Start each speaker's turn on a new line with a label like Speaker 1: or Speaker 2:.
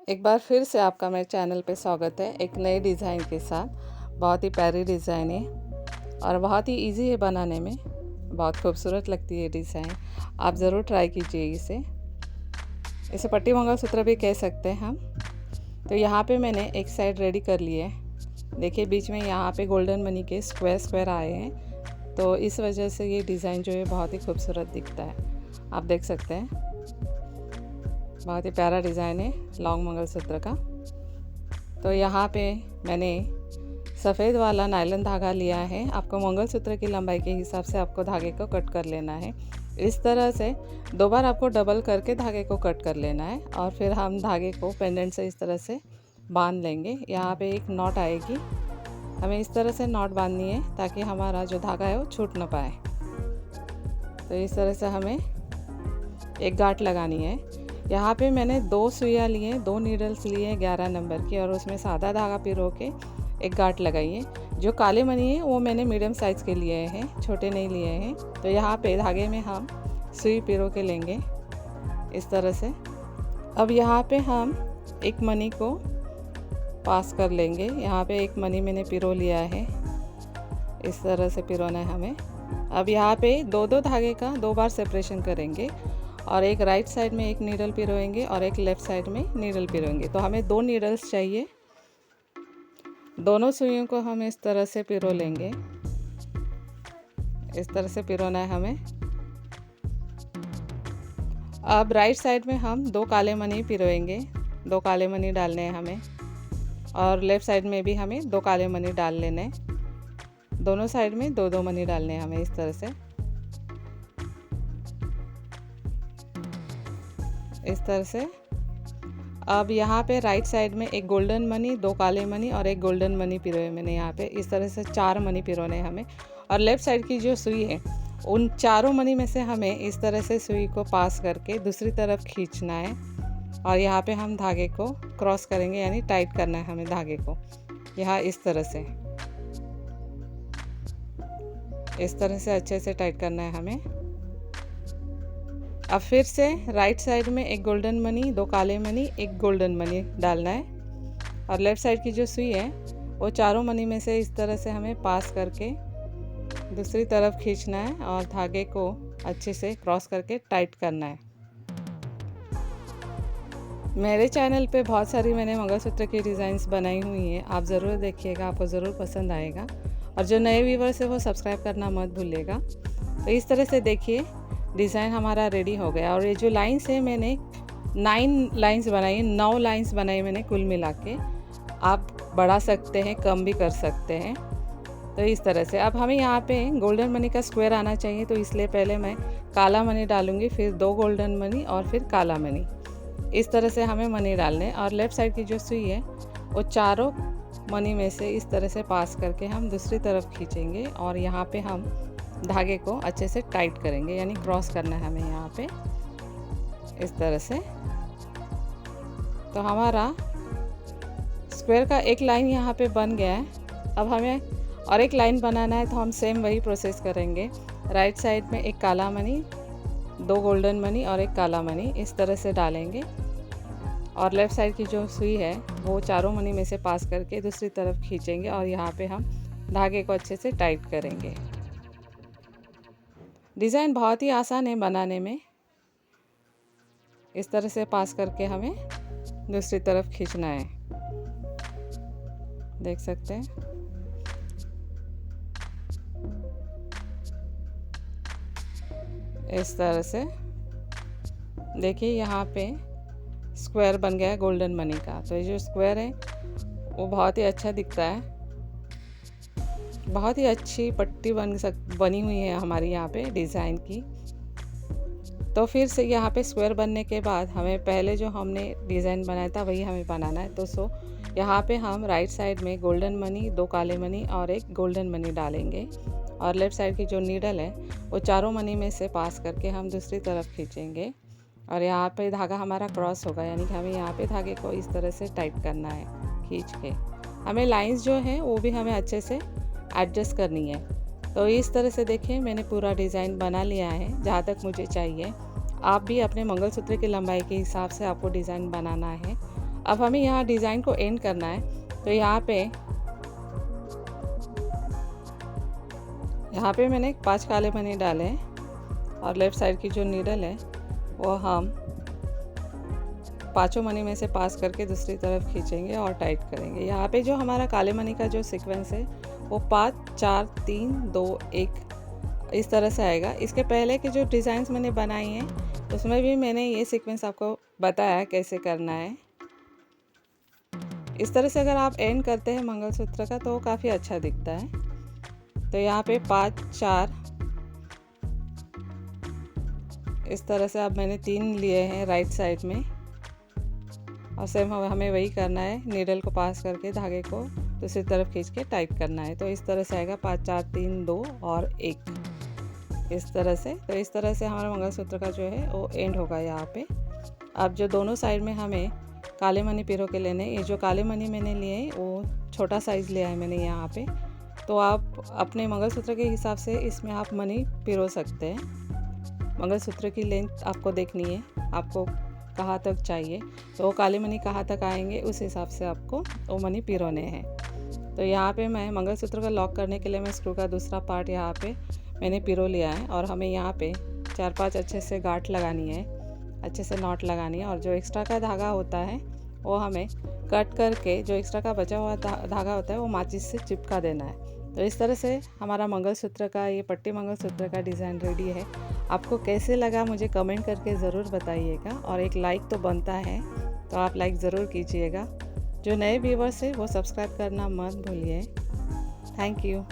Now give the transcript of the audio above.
Speaker 1: एक बार फिर से आपका मेरे चैनल पे स्वागत है एक नए डिज़ाइन के साथ। बहुत ही प्यारी डिज़ाइन है और बहुत ही इजी है बनाने में। बहुत खूबसूरत लगती है डिज़ाइन। आप ज़रूर ट्राई कीजिए इसे पट्टी मंगलसूत्र भी कह सकते हैं हम। तो यहाँ पे मैंने एक साइड रेडी कर ली है। देखिए बीच में यहाँ पे गोल्डन मनी के स्क्वायर स्क्वायर आए हैं, तो इस वजह से ये डिज़ाइन जो है बहुत ही खूबसूरत दिखता है। आप देख सकते हैं बहुत ही प्यारा डिज़ाइन है लॉन्ग मंगलसूत्र का। तो यहाँ पे मैंने सफ़ेद वाला नायलॉन धागा लिया है। आपको मंगलसूत्र की लंबाई के हिसाब से आपको धागे को कट कर लेना है। इस तरह से दो बार आपको डबल करके धागे को कट कर लेना है और फिर हम धागे को पेंडेंट से इस तरह से बांध लेंगे। यहाँ पे एक नॉट आएगी, हमें इस तरह से नॉट बांधनी है ताकि हमारा जो धागा है वो छूट ना पाए। तो इस तरह से हमें एक गांठ लगानी है। यहाँ पे मैंने 2 सुइयाँ लिए, 2 नीडल्स लिए 11 नंबर की और उसमें सादा धागा पिरो के एक गांठ लगाई है। जो काले मनी है वो मैंने मीडियम साइज़ के लिए हैं, छोटे नहीं लिए हैं। तो यहाँ पे धागे में हम सुई पिरो के लेंगे इस तरह से। अब यहाँ पे हम एक मनी को पास कर लेंगे। यहाँ पे एक मनी मैंने पिरो लिया है, इस तरह से पिरोना है हमें। अब यहाँ पे 2-2 धागे का 2 बार सेपरेशन करेंगे और एक राइट साइड में एक नीडल पिरोएंगे और एक लेफ़्ट साइड में नीडल पिरोएंगे। तो हमें 2 नीडल्स चाहिए। दोनों सुइयों को हम इस तरह से पिरो लेंगे, इस तरह से पिरोना है हमें। अब राइट साइड में हम 2 काले मनी पिरोएंगे, 2 काले मनी डालने हैं हमें और लेफ़्ट साइड में भी हमें 2 काले मनी डाल लेने हैं। दोनों साइड में 2-2 मनी डालने हैं हमें इस तरह से, इस तरह से। अब यहाँ पे राइट साइड में एक गोल्डन मनी, 2 काले मनी और एक गोल्डन मनी पिरोए मैंने यहाँ पे। इस तरह से 4 मनी पिरोने हमें। और लेफ़्ट साइड की जो सुई है उन चारों मनी में से हमें इस तरह से सुई को पास करके दूसरी तरफ खींचना है और यहाँ पे हम धागे को क्रॉस करेंगे, यानी टाइट करना है हमें धागे को यहाँ इस तरह से, इस तरह से अच्छे से टाइट करना है हमें। अब फिर से राइट साइड में एक गोल्डन मनी, 2 काले मनी, एक गोल्डन मनी डालना है और लेफ़्ट साइड की जो सुई है वो चारों मनी में से इस तरह से हमें पास करके दूसरी तरफ खींचना है और धागे को अच्छे से क्रॉस करके टाइट करना है। मेरे चैनल पे बहुत सारी मैंने मंगलसूत्र की डिज़ाइंस बनाई हुई हैं, आप ज़रूर देखिएगा, आपको ज़रूर पसंद आएगा। और जो नए व्यूवर्स है वो सब्सक्राइब करना मत भूलिएगा। तो इस तरह से देखिए डिज़ाइन हमारा रेडी हो गया। और ये जो लाइंस है मैंने 9 लाइंस बनाई, 9 लाइंस बनाई मैंने कुल मिला के। आप बढ़ा सकते हैं, कम भी कर सकते हैं। तो इस तरह से अब हमें यहाँ पे गोल्डन मनी का स्क्वायर आना चाहिए, तो इसलिए पहले मैं काला मनी डालूँगी, फिर 2 गोल्डन मनी और फिर काला मनी। इस तरह से हमें मनी डालने और लेफ़्ट साइड की जो सुई है वो चारों मनी में से इस तरह से पास करके हम दूसरी तरफ खींचेंगे और यहाँ पे हम धागे को अच्छे से टाइट करेंगे, यानी क्रॉस करना है हमें यहाँ पे इस तरह से। तो हमारा स्क्वायर का एक लाइन यहाँ पे बन गया है। अब हमें और एक लाइन बनाना है, तो हम सेम वही प्रोसेस करेंगे। राइट साइड में एक काला मनी, 2 गोल्डन मनी और एक काला मनी इस तरह से डालेंगे और लेफ़्ट साइड की जो सुई है वो चारों मनी में से पास करके दूसरी तरफ खींचेंगे और यहाँ पे हम धागे को अच्छे से टाइट करेंगे। डिज़ाइन बहुत ही आसान है बनाने में। इस तरह से पास करके हमें दूसरी तरफ खींचना है, देख सकते हैं। इस तरह से देखिए यहाँ पे स्क्वायर बन गया है गोल्डन मनी का। तो ये जो स्क्वायर है वो बहुत ही अच्छा दिखता है। बहुत ही अच्छी पट्टी बनी हुई है हमारी यहाँ पे डिज़ाइन की। तो फिर से यहाँ पे स्क्वायर बनने के बाद हमें पहले जो हमने डिज़ाइन बनाया था वही हमें बनाना है। तो यहाँ पे हम राइट साइड में गोल्डन मनी, 2 काले मनी और एक गोल्डन मनी डालेंगे और लेफ़्ट साइड की जो नीडल है वो चारों मनी में से पास करके हम दूसरी तरफ खींचेंगे और यहाँ पे धागा हमारा क्रॉस होगा, यानी कि हमें यहाँ पे धागे को इस तरह से टाइट करना है खींच के। हमें लाइंस जो हैं वो भी हमें अच्छे से एडजस्ट करनी है। तो इस तरह से देखिए मैंने पूरा डिज़ाइन बना लिया है जहाँ तक मुझे चाहिए। आप भी अपने मंगलसूत्र की लंबाई के हिसाब से आपको डिज़ाइन बनाना है। अब हमें यहाँ डिज़ाइन को एंड करना है, तो यहाँ पे मैंने 5 काले मनी डाले हैं और लेफ़्ट साइड की जो नीडल है वो हम 5 मनी में से पास करके दूसरी तरफ खींचेंगे और टाइट करेंगे। यहाँ पे जो हमारा काले मनी का जो सीक्वेंस है वो 5 4 3 2 1 इस तरह से आएगा। इसके पहले के जो डिज़ाइंस मैंने बनाई हैं उसमें भी मैंने ये सीक्वेंस आपको बताया कैसे करना है। इस तरह से अगर आप एंड करते हैं मंगलसूत्र का तो काफ़ी अच्छा दिखता है। तो यहाँ पे 5 4 इस तरह से अब मैंने 3 लिए हैं राइट साइड में, और सेम हमें वही करना है, नीडल को पास करके धागे को दूसरी तरफ खींच के टाइट करना है। तो इस तरह से आएगा 5 4 3 2 और 1 इस तरह से। तो इस तरह से हमारा मंगलसूत्र का जो है वो एंड होगा यहाँ पे। अब जो दोनों साइड में हमें काले मनी पिरो के लेने, ये जो काले मनी मैंने लिए हैं वो छोटा साइज़ लिया है मैंने यहाँ पे। तो आप अपने मंगलसूत्र के हिसाब से इसमें आप मनी पिरो सकते हैं। मंगलसूत्र की लेंथ आपको देखनी है, आपको कहाँ तक चाहिए, तो वो काले मनी कहाँ तक आएंगे उस हिसाब से आपको वो मनी पिरोने हैं। तो यहाँ पे मैं मंगलसूत्र का लॉक करने के लिए मैं स्क्रू का दूसरा पार्ट यहाँ पे मैंने पिरो लिया है, और हमें यहाँ पे 4-5 अच्छे से गांठ लगानी है, अच्छे से नॉट लगानी है। और जो एक्स्ट्रा का धागा होता है वो हमें कट करके जो एक्स्ट्रा का बचा हुआ धागा होता है वो माचिस से चिपका देना है। तो इस तरह से हमारा मंगलसूत्र का, ये पट्टी मंगलसूत्र का डिज़ाइन रेडी है। आपको कैसे लगा मुझे कमेंट करके ज़रूर बताइएगा, और एक लाइक तो बनता है तो आप लाइक ज़रूर कीजिएगा। जो नए व्यूवर्स हैं वो सब्सक्राइब करना मत भूलिए। Thank you.